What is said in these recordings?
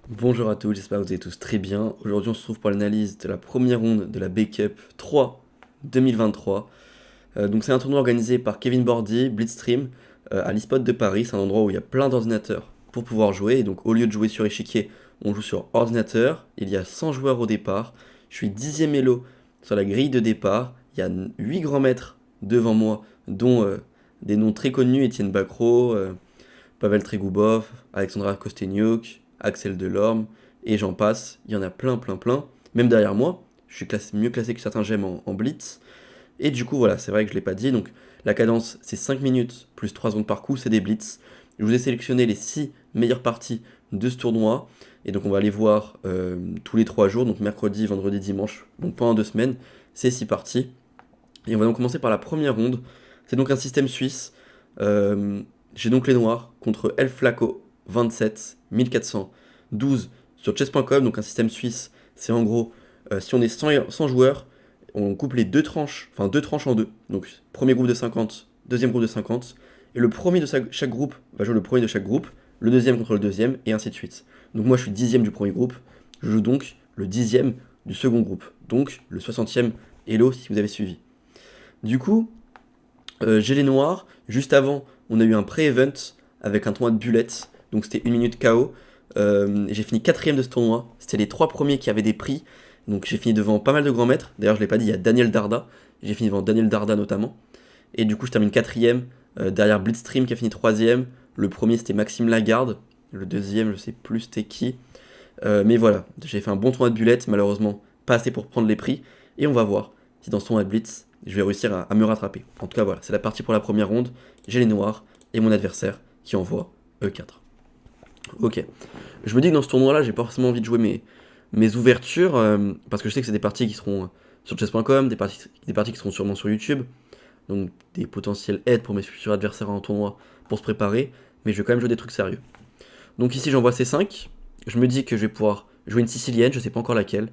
Bonjour à tous, j'espère que vous allez tous très bien. Aujourd'hui, on se retrouve pour l'analyse de la première ronde de la B-Cup 3 2023. Donc, c'est un tournoi organisé par Kevin Bordy, Blitzstream, à l'eSpot de Paris. C'est un endroit où il y a plein d'ordinateurs pour pouvoir jouer. Et donc, au lieu de jouer sur échiquier, on joue sur ordinateur. Il y a 100 joueurs au départ. Je suis 10e elo sur la grille de départ. Il y a 8 grands maîtres devant moi, dont des noms très connus: Étienne Bacrot, Pavel Tregoubov, Alexandra Kosteniuk, Axel Delorme, et j'en passe. Il y en a plein, plein, plein. Même derrière moi, je suis mieux classé que certains gemmes en blitz. Et du coup, voilà, c'est vrai que je ne l'ai pas dit. Donc, la cadence, c'est 5 minutes plus 3 secondes par coup, c'est des blitz. Je vous ai sélectionné les 6 meilleures parties de ce tournoi. Et donc, on va aller voir tous les 3 jours, donc mercredi, vendredi, dimanche, donc pendant 2 semaines, ces 6 parties. Et on va donc commencer par la première ronde. C'est donc un système suisse. Euh, j'ai donc les noirs contre El Flaco 27 1412 sur chess.com, donc un système suisse. C'est en gros, si on est 100 joueurs, on coupe les deux tranches en deux. Donc premier groupe de 50, deuxième groupe de 50, et le premier de chaque groupe va jouer le premier de chaque groupe, le deuxième contre le deuxième, et ainsi de suite. Donc moi je suis dixième du premier groupe, je joue donc le dixième du second groupe, donc le 60e Elo si vous avez suivi. Du coup, j'ai les noirs. Juste avant, on a eu un pré-event avec un tournoi de bullets. Donc c'était 1 minute KO. J'ai fini quatrième de ce tournoi. C'était les 3 premiers qui avaient des prix. Donc j'ai fini devant pas mal de grands maîtres. D'ailleurs, je l'ai pas dit, il y a Daniel Darda. J'ai fini devant Daniel Darda notamment. Et du coup, je termine quatrième. Derrière Blitzstream qui a fini troisième. Le premier, c'était Maxime Lagarde. Le deuxième, je sais plus c'était qui. Mais voilà, j'ai fait un bon tournoi de bullets. Malheureusement, pas assez pour prendre les prix. Et on va voir si dans ce tournoi de blitz, je vais réussir à me rattraper. En tout cas, voilà, c'est la partie pour la première ronde. J'ai les noirs et mon adversaire qui envoie E4. Ok. Je me dis que dans ce tournoi-là, j'ai pas forcément envie de jouer mes ouvertures, parce que je sais que c'est des parties qui seront sur chess.com, des parties qui seront sûrement sur YouTube, donc des potentielles aides pour mes futurs adversaires en tournoi pour se préparer, mais je vais quand même jouer des trucs sérieux. Donc ici, j'envoie C5, je me dis que je vais pouvoir jouer une sicilienne, je sais pas encore laquelle,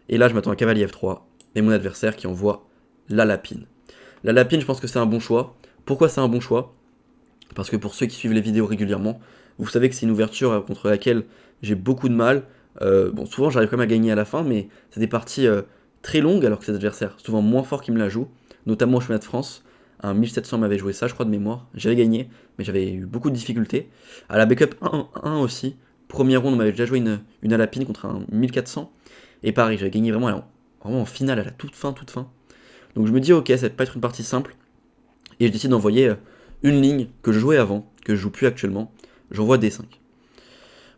et là, je m'attends à cavalier F3, et mon adversaire qui envoie la lapine. La lapine, je pense que c'est un bon choix. Pourquoi c'est un bon choix? Parce que pour ceux qui suivent les vidéos régulièrement, vous savez que c'est une ouverture contre laquelle j'ai beaucoup de mal. Bon, souvent j'arrive quand même à gagner à la fin, mais c'est des parties très longues alors que cet adversaire, souvent moins fort qui me la joue, notamment au championnat de France. Un 1700 m'avait joué ça, je crois, de mémoire. J'avais gagné, mais j'avais eu beaucoup de difficultés. À la backup 1 aussi, première ronde, on m'avait déjà joué une Alapine contre un 1400. Et pareil, j'avais gagné vraiment en finale à la toute fin, toute fin. Donc je me dis, ok, ça va pas être une partie simple. Et je décide d'envoyer une ligne que je jouais avant, que je joue plus actuellement. J'envoie D5.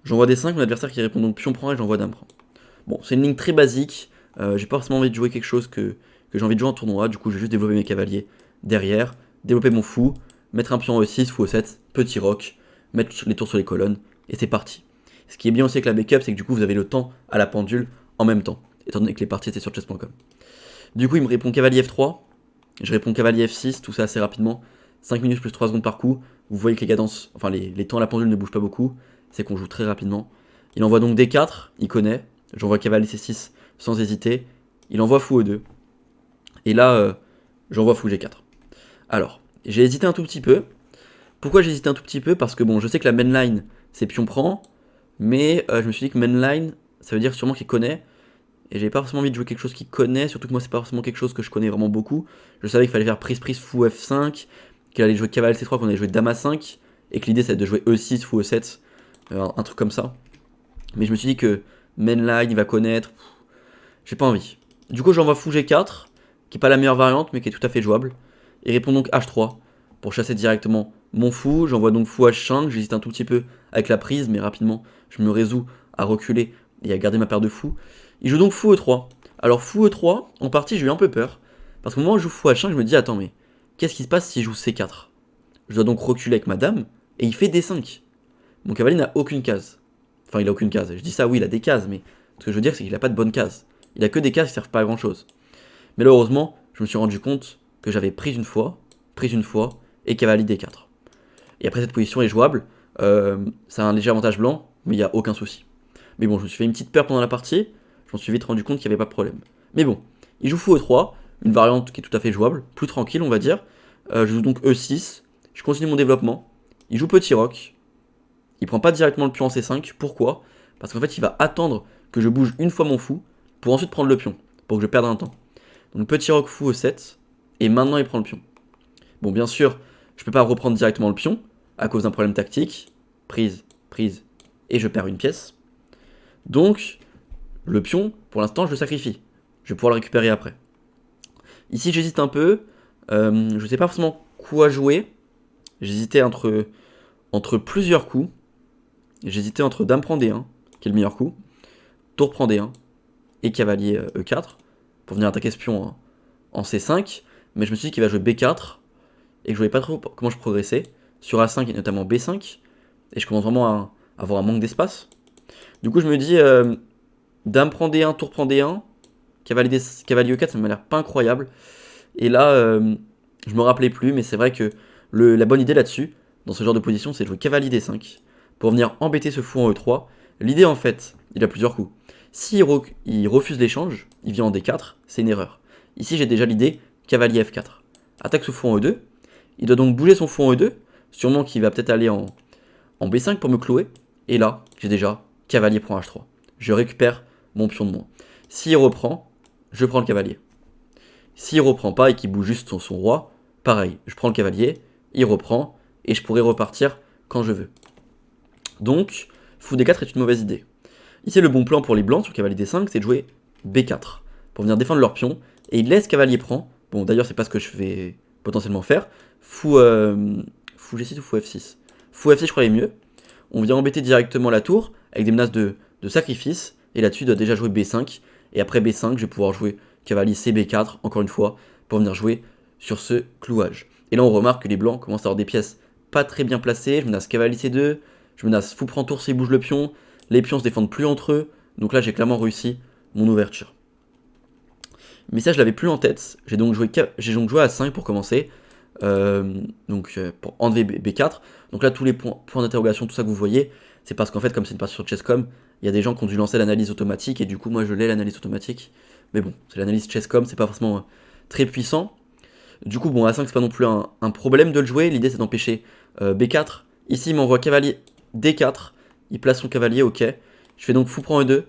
J'envoie D5, mon adversaire qui répond donc pion prend et j'envoie dame prend. Bon, c'est une ligne très basique. J'ai pas forcément envie de jouer quelque chose que j'ai envie de jouer en tournoi. Du coup, je vais juste développer mes cavaliers derrière, développer mon fou, mettre un pion en E6, fou E7, petit roc, mettre les tours sur les colonnes, et c'est parti. Ce qui est bien aussi avec la backup, c'est que du coup, vous avez le temps à la pendule en même temps, étant donné que les parties étaient sur chess.com. Du coup, il me répond cavalier F3, je réponds cavalier F6, tout ça assez rapidement. 5 minutes plus 3 secondes par coup. Vous voyez que les cadences, enfin les temps à la pendule ne bougent pas beaucoup. C'est qu'on joue très rapidement. Il envoie donc D4, il connaît. J'envoie cavalier C6 sans hésiter. Il envoie fou E2. Et là, j'envoie fou G4. Alors, j'ai hésité un tout petit peu. Pourquoi j'ai hésité un tout petit peu? Parce que bon, je sais que la mainline, c'est pion prend. Mais je me suis dit que mainline, ça veut dire sûrement qu'il connaît. Et j'avais pas forcément envie de jouer quelque chose qu'il connaît, surtout que moi c'est pas forcément quelque chose que je connais vraiment beaucoup. Je savais qu'il fallait faire prise fou F5, qu'il allait jouer cavalier C3, qu'on allait jouer dame A5, et que l'idée c'est de jouer E6, fou E7, un truc comme ça. Mais je me suis dit que mainline il va connaître, j'ai pas envie. Du coup j'envoie fou G4, qui est pas la meilleure variante mais qui est tout à fait jouable. Il répond donc H3 pour chasser directement mon fou. J'envoie donc fou H5, j'hésite un tout petit peu avec la prise, mais rapidement je me résous à reculer et à garder ma paire de fous. Il joue donc fou E3. Alors fou E3, en partie j'ai eu un peu peur, parce qu'au moment où je joue fou H5, je me dis attends mais qu'est-ce qui se passe si je joue C4? Je dois donc reculer avec ma dame, et il fait D5. Mon cavalier n'a aucune case. Enfin il a aucune case, je dis ça oui il a des cases, mais ce que je veux dire c'est qu'il a pas de bonne case. Il a que des cases qui servent pas à grand chose. Mais là heureusement, je me suis rendu compte que j'avais pris une fois, et cavalier D4. Et après cette position est jouable, c'est un léger avantage blanc, mais il n'y a aucun souci. Mais bon, je me suis fait une petite peur pendant la partie, je m'en suis vite rendu compte qu'il n'y avait pas de problème. Mais bon, il joue fou E3, une variante qui est tout à fait jouable, plus tranquille on va dire. Je joue donc E6, je continue mon développement. Il joue petit roc, il prend pas directement le pion en C5, pourquoi? Parce qu'en fait, il va attendre que je bouge une fois mon fou pour ensuite prendre le pion, pour que je perde un temps. Donc petit roc fou E7, et maintenant il prend le pion. Bon, bien sûr, je peux pas reprendre directement le pion, à cause d'un problème tactique. Prise, prise, et je perds une pièce. Donc, le pion, pour l'instant, je le sacrifie. Je vais pouvoir le récupérer après. Ici, j'hésite un peu. Je ne sais pas forcément quoi jouer. J'hésitais entre plusieurs coups. J'hésitais entre Dame prend D1, qui est le meilleur coup, Tour prend D1, et Cavalier E4, pour venir attaquer ce pion en C5. Mais je me suis dit qu'il va jouer B4, et que je voyais pas trop comment je progressais. Sur A5 et notamment B5, et je commence vraiment à avoir un manque d'espace. Du coup, je me dis, Dame prend D1, Tour prend D1, Cavalier E4, ça m'a l'air pas incroyable. Et là, je me rappelais plus, mais c'est vrai que la bonne idée là-dessus, dans ce genre de position, c'est de jouer Cavalier D5 pour venir embêter ce fou en E3. L'idée, en fait, il a plusieurs coups. S'il il refuse l'échange, il vient en D4, c'est une erreur. Ici, j'ai déjà l'idée Cavalier F4. Attaque ce fou en E2. Il doit donc bouger son fou en E2, sûrement qu'il va peut-être aller en B5 pour me clouer. Et là, j'ai déjà Cavalier prend H3. Je récupère mon pion de moins. S'il reprend, je prends le cavalier. S'il reprend pas et qu'il bouge juste son roi, pareil, je prends le cavalier, il reprend, et je pourrai repartir quand je veux. Donc, fou D4 est une mauvaise idée. Ici, le bon plan pour les blancs sur cavalier D5, c'est de jouer B4, pour venir défendre leur pion, et il laisse cavalier prend. Bon, d'ailleurs, c'est pas ce que je vais potentiellement faire. Fou G6 ou fou F6. Fou F6, je crois, est mieux. On vient embêter directement la tour, avec des menaces de sacrifice, et là-dessus, il doit déjà jouer B5, et après B5, je vais pouvoir jouer cavalier CB4, encore une fois, pour venir jouer sur ce clouage. Et là, on remarque que les blancs commencent à avoir des pièces pas très bien placées. Je menace cavalier C2, je menace fou prend tour s'il bouge le pion. Les pions se défendent plus entre eux. Donc là, j'ai clairement réussi mon ouverture. Mais ça, je l'avais plus en tête. J'ai donc joué à 5 pour commencer. Pour enlever B4. Donc là, tous les points d'interrogation, tout ça que vous voyez, c'est parce qu'en fait, comme c'est une partie sur Chesscom, il y a des gens qui ont dû lancer l'analyse automatique. Et du coup, moi, je l'ai l'analyse automatique. Mais bon, c'est l'analyse Chesscom, c'est pas forcément très puissant. Du coup, bon, A5, c'est pas non plus un problème de le jouer. L'idée, c'est d'empêcher B4. Ici, il m'envoie cavalier D4. Il place son cavalier, ok. Je fais donc fou prend E2.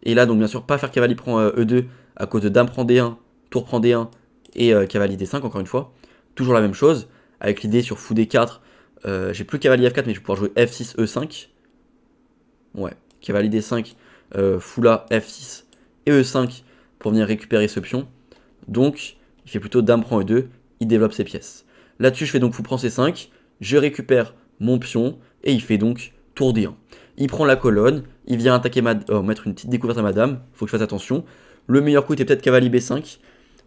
Et là, donc, bien sûr, pas faire cavalier prend E2 à cause de dame prend D1, tour prend D1 et cavalier D5, encore une fois. Toujours la même chose. Avec l'idée sur fou D4, j'ai plus cavalier F4, mais je vais pouvoir jouer F6, E5. Ouais, cavalier D5, fou là, F6 et E5 pour venir récupérer ce pion. Donc, il fait plutôt dame prend E2, il développe ses pièces. Là-dessus, je fais donc fou prend C5, je récupère mon pion, et il fait donc tour D1. Il prend la colonne, il vient attaquer mettre une petite découverte à ma dame, faut que je fasse attention. Le meilleur coup était peut-être cavalier B5.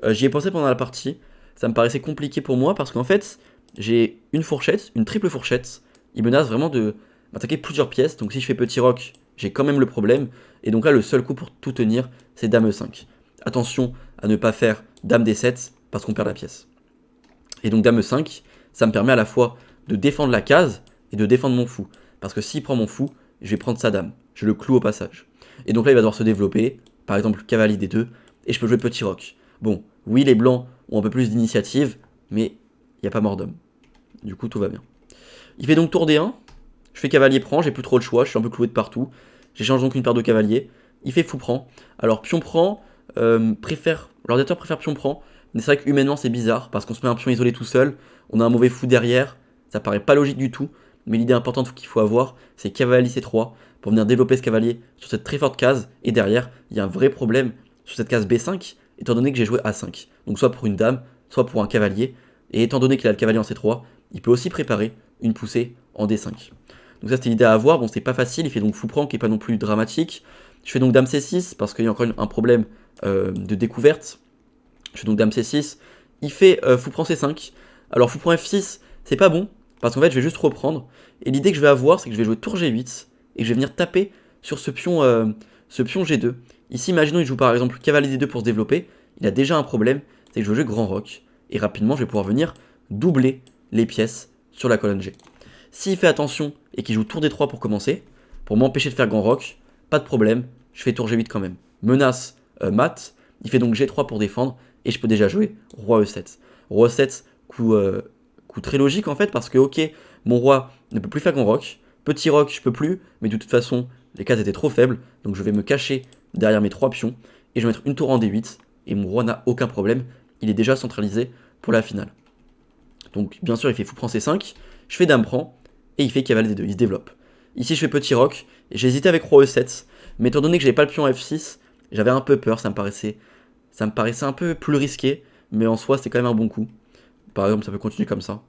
J'y ai pensé pendant la partie, ça me paraissait compliqué pour moi, parce qu'en fait, j'ai une fourchette, une triple fourchette. Il menace vraiment de m'attaquer plusieurs pièces, donc si je fais petit roc, j'ai quand même le problème. Et donc là, le seul coup pour tout tenir, c'est dame E5. Attention à ne pas faire dame D7 parce qu'on perd la pièce. Et donc dame E5, ça me permet à la fois de défendre la case et de défendre mon fou. Parce que s'il prend mon fou, je vais prendre sa dame. Je le cloue au passage. Et donc là, il va devoir se développer. Par exemple, cavalier D2. Et je peux jouer petit roc. Bon, oui, les blancs ont un peu plus d'initiative, mais il n'y a pas mort d'homme. Du coup, tout va bien. Il fait donc tour D1. Je fais cavalier prend, j'ai plus trop le choix, je suis un peu cloué de partout. J'échange donc une paire de cavaliers. Il fait fou prend. Alors, pion prend, l'ordinateur préfère pion prend. Mais c'est vrai que humainement, c'est bizarre, parce qu'on se met un pion isolé tout seul. On a un mauvais fou derrière. Ça paraît pas logique du tout. Mais l'idée importante qu'il faut avoir, c'est cavalier C3 pour venir développer ce cavalier sur cette très forte case. Et derrière, il y a un vrai problème sur cette case B5, étant donné que j'ai joué A5. Donc soit pour une dame, soit pour un cavalier. Et étant donné qu'il a le cavalier en C3, il peut aussi préparer une poussée en D5. Donc ça, c'était l'idée à avoir. Bon, c'est pas facile. Il fait donc fou prend, qui est pas non plus dramatique. Je fais donc dame C6, parce qu'il y a encore un problème de découverte. Je fais donc dame C6. Il fait fou prend C5. Alors fou prend F6, c'est pas bon. Parce qu'en fait, je vais juste reprendre. Et l'idée que je vais avoir, c'est que je vais jouer tour G8. Et que je vais venir taper sur ce pion G2. Ici, imaginons qu'il joue par exemple cavalier D2 pour se développer. Il a déjà un problème, c'est que je vais jouer grand roc. Et rapidement, je vais pouvoir venir doubler les pièces sur la colonne G. S'il fait attention et qu'il joue tour D3 pour commencer, pour m'empêcher de faire grand roc, pas de problème, je fais tour G8 quand même. Menace mat, il fait donc G3 pour défendre. Et je peux déjà jouer roi E7. Roi E7, coup très logique en fait, parce que ok, mon roi ne peut plus faire grand roc. Petit roc, je peux plus, mais de toute façon, les cases étaient trop faibles, donc je vais me cacher derrière mes 3 pions, et je vais mettre une tour en D8, et mon roi n'a aucun problème, il est déjà centralisé pour la finale. Donc bien sûr il fait fou prend C5, je fais dame prend, et il fait cavalier D2, il se développe. Ici je fais petit roc, j'ai hésité avec roi E7, mais étant donné que j'avais pas le pion F6, j'avais un peu peur, ça me paraissait un peu plus risqué, mais en soi c'est quand même un bon coup. Par exemple ça peut continuer comme ça.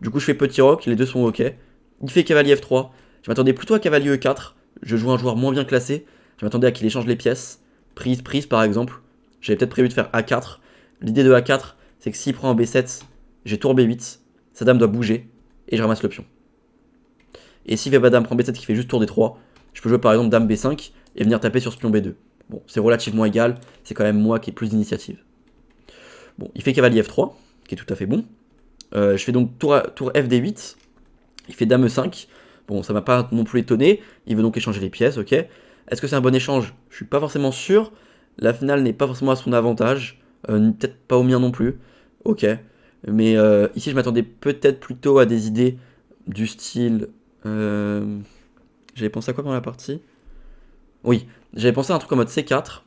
Du coup je fais petit roc, les deux sont ok. Il fait cavalier F3, je m'attendais plutôt à cavalier E4, je joue un joueur moins bien classé, je m'attendais à qu'il échange les pièces, prise par exemple. J'avais peut-être prévu de faire A4. L'idée de A4, c'est que s'il prend en B7, j'ai tour B8, sa dame doit bouger, et je ramasse le pion. Et s'il fait pas dame prend B7 qui fait juste tour D3, je peux jouer par exemple dame B5 et venir taper sur ce pion B2. Bon, c'est relativement égal, c'est quand même moi qui ai plus d'initiative. Bon, il fait cavalier F3, qui est tout à fait bon. Je fais donc tour FD8, il fait dame E5. Bon, ça m'a pas non plus étonné, il veut donc échanger les pièces, ok. Est-ce que c'est un bon échange? Je suis pas forcément sûr. La finale n'est pas forcément à son avantage, peut-être pas au mien non plus, ok. Mais ici je m'attendais peut-être plutôt à des idées du style... J'avais pensé à quoi pendant la partie? Oui, j'avais pensé à un truc en mode C4,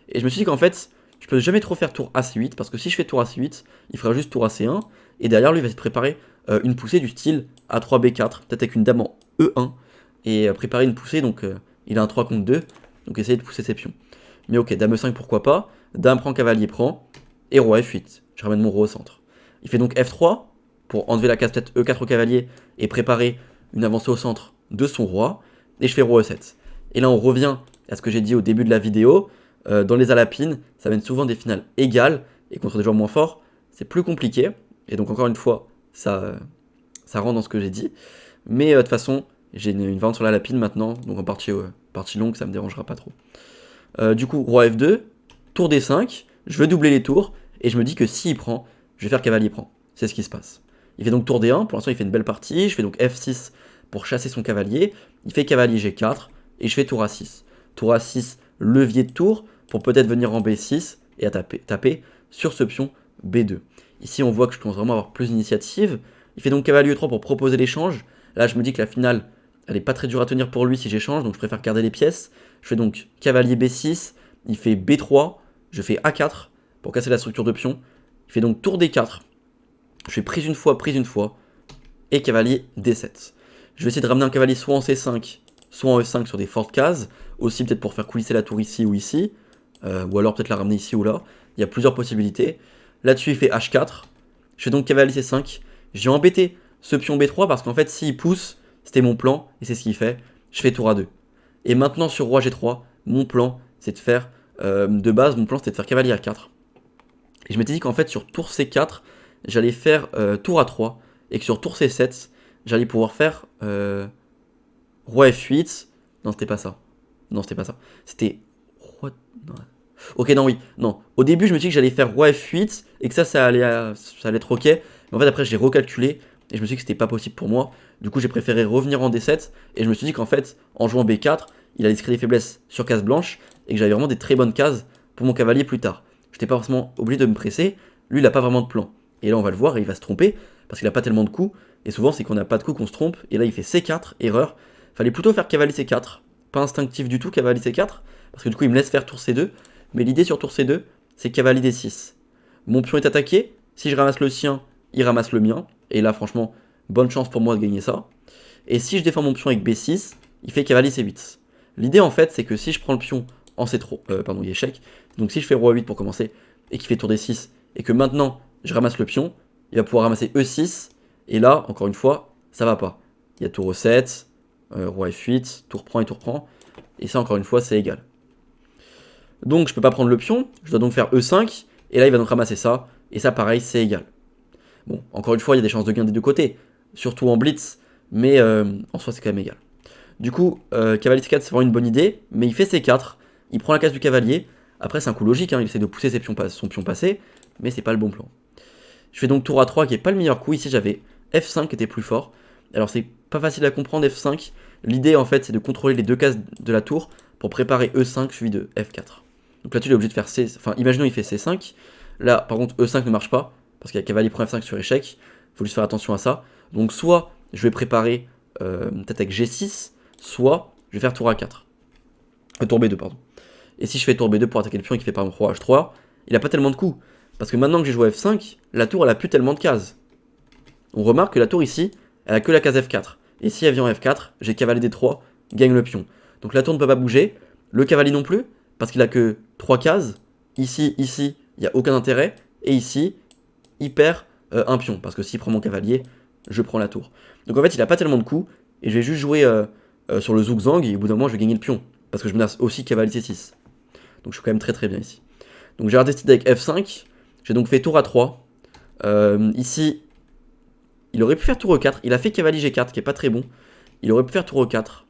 et je me suis dit qu'en fait, je peux jamais trop faire tour AC8, parce que si je fais tour AC8, il fera juste tour AC1, et derrière lui il va se préparer une poussée du style A3B4, peut-être avec une dame en E1, et préparer une poussée, donc il a un 3 contre 2, donc essayer de pousser ses pions. Mais ok, dame E5 pourquoi pas, dame prend, cavalier prend, et roi F8, je ramène mon roi au centre. Il fait donc F3, pour enlever la case peut-être E4 au cavalier, et préparer une avancée au centre de son roi, et je fais roi E7. Et là on revient à ce que j'ai dit au début de la vidéo, dans les alapines, ça mène souvent des finales égales, et contre des joueurs moins forts, c'est plus compliqué, et donc encore une fois, ça rentre dans ce que j'ai dit, mais de toute façon, j'ai une vente sur la lapine maintenant, donc en partie longue, ça me dérangera pas trop. Du coup, roi F2, tour D5, je veux doubler les tours, et je me dis que s'il prend, je vais faire cavalier prend, c'est ce qui se passe. Il fait donc tour D1, pour l'instant il fait une belle partie, je fais donc F6 pour chasser son cavalier, il fait cavalier G4, et je fais tour A6. Tour A6, levier de tour, pour peut-être venir en B6, et à taper sur ce pion B2. Ici on voit que je commence vraiment à avoir plus d'initiative, il fait donc cavalier E3 pour proposer l'échange, là je me dis que la finale, elle est pas très dure à tenir pour lui si j'échange, donc je préfère garder les pièces. Je fais donc cavalier B6, il fait B3, je fais A4 pour casser la structure de pion, il fait donc tour D4, je fais prise une fois, et cavalier D7. Je vais essayer de ramener un cavalier soit en C5, soit en E5 sur des fortes cases, aussi peut-être pour faire coulisser la tour ici ou ici, ou alors peut-être la ramener ici ou là, il y a plusieurs possibilités. Là-dessus il fait H4, je fais donc cavalier C5, j'ai embêté ce pion B3 parce qu'en fait s'il pousse, c'était mon plan, et c'est ce qu'il fait, je fais tour A2. Et maintenant sur roi G3, mon plan c'est de faire, de base mon plan c'était de faire cavalier A4. Et je m'étais dit qu'en fait sur tour C4, j'allais faire tour A3, et que sur tour C7, j'allais pouvoir faire roi F8. Non, c'était pas ça. Non, c'était pas ça. C'était roi... Non. Ok, non, oui. Non. Au début, je me suis dit que j'allais faire roi F8 et que ça allait être ok. Mais en fait, après, j'ai recalculé et je me suis dit que c'était pas possible pour moi. Du coup, j'ai préféré revenir en D7 et je me suis dit qu'en fait, en jouant B4, il allait se créer des faiblesses sur case blanche et que j'avais vraiment des très bonnes cases pour mon cavalier plus tard. J'étais pas forcément obligé de me presser. Lui, il a pas vraiment de plan. Et là, on va le voir et il va se tromper parce qu'il a pas tellement de coups. Et souvent, c'est qu'on n'a pas de coups qu'on se trompe. Et là, il fait C4, erreur. Fallait plutôt faire cavalier C4. Pas instinctif du tout, cavalier C4. Parce que du coup, il me laisse faire tour C2. Mais l'idée sur tour C2, c'est cavalier D6. Mon pion est attaqué. Si je ramasse le sien, il ramasse le mien. Et là, franchement, bonne chance pour moi de gagner ça. Et si je défends mon pion avec B6, il fait cavalier C8. L'idée, en fait, c'est que si je prends le pion en C3, pardon, il échec. Donc si je fais roi 8 pour commencer, et qu'il fait tour D6, et que maintenant, je ramasse le pion, il va pouvoir ramasser E6. Et là, encore une fois, ça va pas. Il y a tour E7, roi F8, tour prend et tour prend. Et ça, encore une fois, c'est égal. Donc, je peux pas prendre le pion. Je dois donc faire E5. Et là, il va donc ramasser ça. Et ça, pareil, c'est égal. Bon, encore une fois, il y a des chances de gain des deux côtés. Surtout en blitz. Mais en soi, c'est quand même égal. Du coup, cavalier C4, c'est vraiment une bonne idée. Mais il fait C4. Il prend la case du cavalier. Après, c'est un coup logique. Hein, il essaie de pousser son pion passé. Mais c'est pas le bon plan. Je fais donc tour A3 qui est pas le meilleur coup. Ici, j'avais F5 qui était plus fort. Alors, c'est pas facile à comprendre F5. L'idée, en fait, c'est de contrôler les deux cases de la tour pour préparer E5 suivi de F4. Donc là-dessus, il est obligé de faire C. Enfin, imaginons il fait C5. Là, par contre, E5 ne marche pas parce qu'il y a cavalier prend F5 sur échec. Il faut juste faire attention à ça. Donc, soit je vais préparer peut-être avec G6, soit je vais faire tour A4. Tour B2, pardon. Et si je fais tour B2 pour attaquer le pion et qu'il fait par exemple roi H3, il a pas tellement de coups. Parce que maintenant que j'ai joué F5, la tour elle a plus tellement de cases. On remarque que la tour ici, elle a que la case F4. Et si elle vient en F4, j'ai cavalier D3, gagne le pion. Donc la tour ne peut pas bouger, le cavalier non plus, parce qu'il a que 3 cases. Ici, il n'y a aucun intérêt. Et ici, il perd un pion. Parce que s'il prend mon cavalier, je prends la tour. Donc en fait, il a pas tellement de coups. Et je vais juste jouer sur le Zugzwang. Et au bout d'un moment, je vais gagner le pion. Parce que je menace aussi cavalier C6. Donc je suis quand même très très bien ici. Donc j'ai raté cette idée avec F5. J'ai donc fait tour A3. Ici, il aurait pu faire tour E4. Il a fait cavalier G4 qui est pas très bon. Il aurait pu faire tour E4.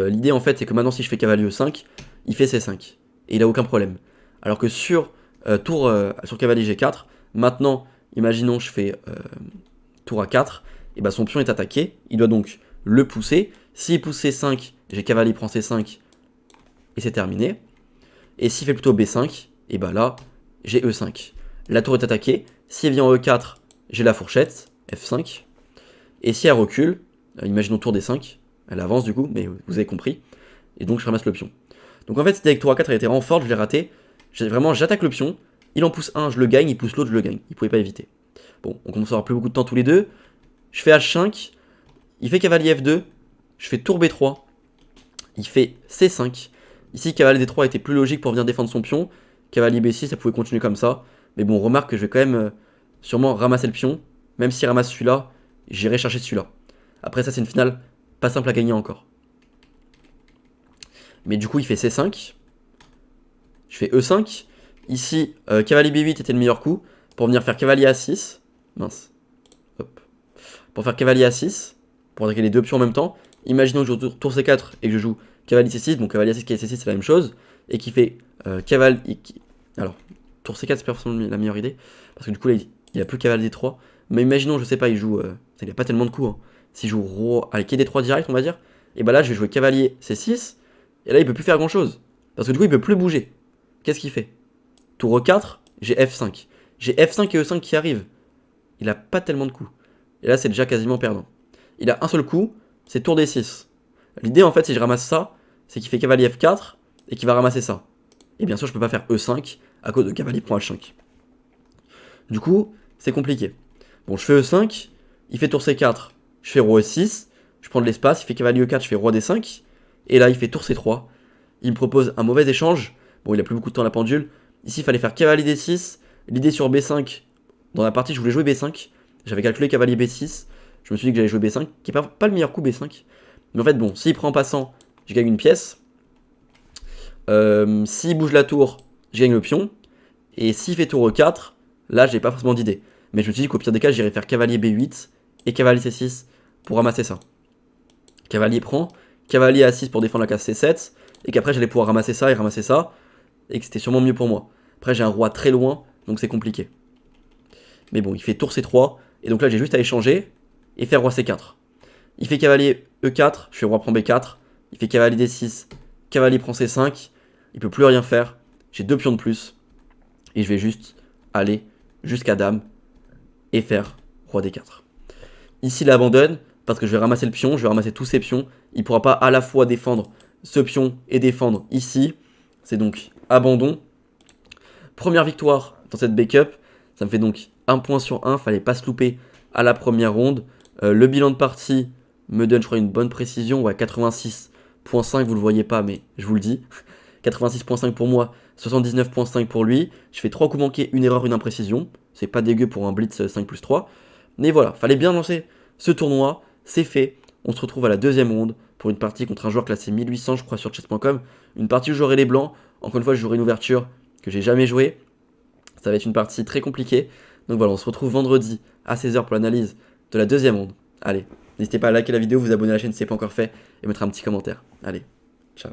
L'idée en fait c'est que maintenant si je fais cavalier E5, il fait C5. Et il a aucun problème. Alors que sur sur cavalier G4, maintenant, imaginons je fais tour A4, et ben son pion est attaqué. Il doit donc le pousser. S'il pousse C5, j'ai cavalier prend C5 et c'est terminé. Et s'il fait plutôt B5, et ben là, j'ai E5. La tour est attaquée. Si elle vient en E4, j'ai la fourchette, F5. Et si elle recule, imaginons tour D5, elle avance du coup, mais vous avez compris. Et donc je ramasse le pion. Donc en fait, c'était avec tour A4, elle était vraiment forte, je l'ai raté. J'attaque le pion, il en pousse un, je le gagne, il pousse l'autre, je le gagne. Il pouvait pas éviter. Bon, on commence à avoir plus beaucoup de temps tous les deux. Je fais H5, il fait cavalier F2, je fais tour B3, il fait C5. Ici, cavalier D3 était plus logique pour venir défendre son pion. Cavalier B6, ça pouvait continuer comme ça. Mais bon, on remarque que je vais quand même sûrement ramasser le pion. Même s'il ramasse celui-là, j'irai chercher celui-là. Après ça, c'est une finale pas simple à gagner encore. Mais du coup, il fait C5. Je fais E5. Ici, cavalier B8 était le meilleur coup. Pour venir faire cavalier A6. Mince. Hop. Pour faire cavalier A6. Pour attaquer les deux pions en même temps. Imaginons que je joue tour C4 et que je joue cavalier C6. Bon, cavalier A6, cavalier C6, c'est la même chose. Et qui fait cavalier... Alors, tour C4, c'est pas forcément la meilleure idée. Parce que du coup, là, il a plus cavalier D3. Mais imaginons, je sais pas, il joue... il a pas tellement de coups. Hein. S'il joue roi... Allez, quai D3 direct, on va dire. Et bah là, je vais jouer cavalier C6. Et là, il peut plus faire grand chose. Parce que du coup, il peut plus bouger. Qu'est-ce qu'il fait? Tour E4, j'ai F5. J'ai F5 et E5 qui arrivent. Il a pas tellement de coups. Et là, c'est déjà quasiment perdant. Il a un seul coup, c'est tour D6. L'idée, en fait, si je ramasse ça, c'est qu'il fait cavalier F4 et qu'il va ramasser ça. Et bien sûr, je peux pas faire E5 à cause de cavalier prend H5. Du coup, c'est compliqué. Bon, je fais E5, il fait tour C4, je fais roi E6, je prends de l'espace, il fait cavalier E4, je fais roi D5, et là, il fait tour C3. Il me propose un mauvais échange. Bon, il a plus beaucoup de temps à la pendule. Ici, il fallait faire cavalier D6. L'idée sur B5, dans la partie, je voulais jouer B5. J'avais calculé cavalier B6. Je me suis dit que j'allais jouer B5, qui est pas le meilleur coup B5. Mais en fait, bon, s'il prend en passant, je gagne une pièce. S'il bouge la tour, je gagne le pion. Et s'il fait tour E4, là, j'ai pas forcément d'idée. Mais je me suis dit qu'au pire des cas, j'irais faire cavalier B8 et cavalier C6 pour ramasser ça. Cavalier prend, cavalier A6 pour défendre la case C7, et qu'après j'allais pouvoir ramasser ça, et que c'était sûrement mieux pour moi. Après j'ai un roi très loin, donc c'est compliqué. Mais bon, il fait tour C3, et donc là j'ai juste à échanger, et faire roi C4. Il fait cavalier E4, je fais roi prend B4, il fait cavalier D6, cavalier prend C5, il peut plus rien faire, j'ai deux pions de plus, et je vais juste aller jusqu'à dame, et faire roi D4. Ici il abandonne, parce que je vais ramasser le pion, je vais ramasser tous ces pions. Il ne pourra pas à la fois défendre ce pion et défendre ici. C'est donc abandon. Première victoire dans cette backup. Ça me fait donc 1 point sur 1. Fallait pas se louper à la première ronde. Le bilan de partie me donne, je crois, une bonne précision. Ouais, 86.5, vous le voyez pas, mais je vous le dis. 86.5 pour moi, 79.5 pour lui. Je fais 3 coups manqués, une erreur, une imprécision. C'est pas dégueu pour un blitz 5+3. Mais voilà, fallait bien lancer ce tournoi. C'est fait, on se retrouve à la deuxième ronde pour une partie contre un joueur classé 1800 je crois sur chess.com. Une partie où j'aurai les blancs, encore une fois je jouerai une ouverture que j'ai jamais jouée. Ça va être une partie très compliquée. Donc voilà, on se retrouve vendredi à 16h pour l'analyse de la deuxième ronde. Allez, n'hésitez pas à liker la vidéo, vous abonner à la chaîne si ce n'est pas encore fait et mettre un petit commentaire. Allez, ciao.